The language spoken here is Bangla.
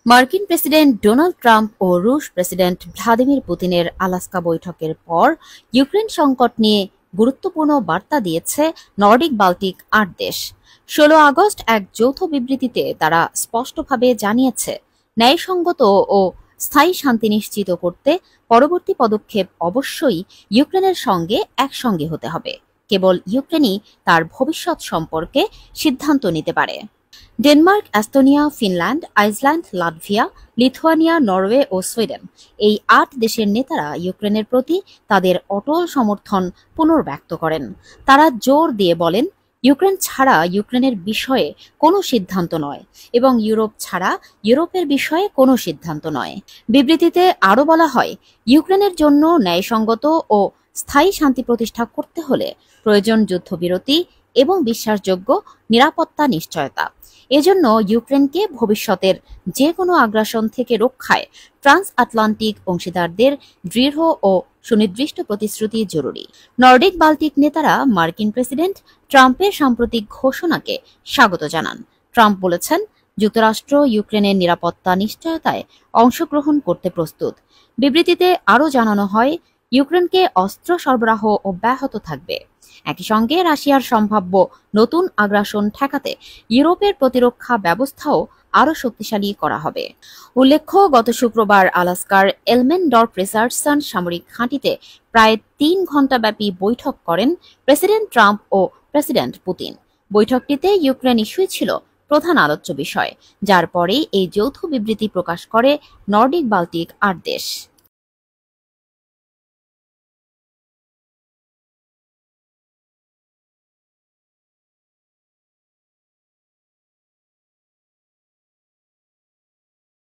মার্কিন প্রেসিডেন্ট ডোনাল্ড ট্রাম্প ও রুশ প্রেসিডেন্ট ভ্লাদিমির পুতিনের আলাস্কা বৈঠকের পর ইউক্রেন সংকট নিয়ে গুরুত্বপূর্ণ বার্তা দিয়েছে নর্ডিক বাল্টিক ৮ দেশ। ১৬ আগস্ট এক যৌথ বিবৃতিতে তারা স্পষ্টভাবে জানিয়েছে, ন্যায়সঙ্গত ও স্থায়ী শান্তি নিশ্চিত করতে পরবর্তী পদক্ষেপ অবশ্যই ইউক্রেনের সঙ্গে একসঙ্গে হতে হবে। কেবল ইউক্রেনই তার ভবিষ্যৎ সম্পর্কে সিদ্ধান্ত নিতে পারে। Denmark, Estonia, Finland, Iceland, Latvia, Lithuania, Norway ও সুইডেন এই ৮ দেশের নেতারা ইউক্রেনের প্রতি তাদের অটল সমর্থন পুনর্ব্যক্ত করেন। তারা জোর দিয়ে বলেন, ইউক্রেন ছাড়া ইউক্রেনের বিষয়ে কোনো সিদ্ধান্ত নয় এবং ইউরোপ ছাড়া ইউরোপের বিষয়ে কোনো সিদ্ধান্ত নয়। বিবৃতিতে আরও বলা হয়, ইউক্রেনের জন্য ন্যায়সঙ্গত ও স্থায়ী শান্তি প্রতিষ্ঠা করতে হলে প্রয়োজন যুদ্ধবিরতি এবং বিশ্বাসযোগ্য নিরাপত্তা নিশ্চয়তা। এজন্য ইউক্রেনকে ভবিষ্যতের যে কোনো আগ্রাসন থেকে রক্ষায় ট্রান্স আটলান্টিক অংশীদারদের দৃঢ় ও সুনির্দিষ্ট প্রতিশ্রুতি জরুরি। নর্ডিক বাল্টিক নেতারা মার্কিন প্রেসিডেন্ট ট্রাম্পের সাম্প্রতিক ঘোষণাকে স্বাগত জানান। ট্রাম্প বলেছেন, যুক্তরাষ্ট্র ইউক্রেনের নিরাপত্তা নিশ্চয়তায় অংশগ্রহণ করতে প্রস্তুত। বিবৃতিতে আরও জানানো হয়, ইউক্রেনকে অস্ত্র সরবরাহ অব্যাহত থাকবে। একই সঙ্গে রাশিয়ার সম্ভাব্য নতুন আগ্রাসন ঠেকাতে ইউরোপের প্রতিরক্ষা ব্যবস্থাও আরও শক্তিশালী করা হবে। উল্লেখ্য, গত শুক্রবার আলাস্কার এলমেনডর্ফ রিচার্ডসন সামরিক ঘাঁটিতে প্রায় ৩ ঘণ্টাব্যাপী বৈঠক করেন প্রেসিডেন্ট ট্রাম্প ও প্রেসিডেন্ট পুতিন। বৈঠকটিতে ইউক্রেন ইস্যুই ছিল প্রধান আলোচ্য বিষয়, যার পরেই এই যৌথ বিবৃতি প্রকাশ করে নর্ডিক বাল্টিক ৮ দেশ।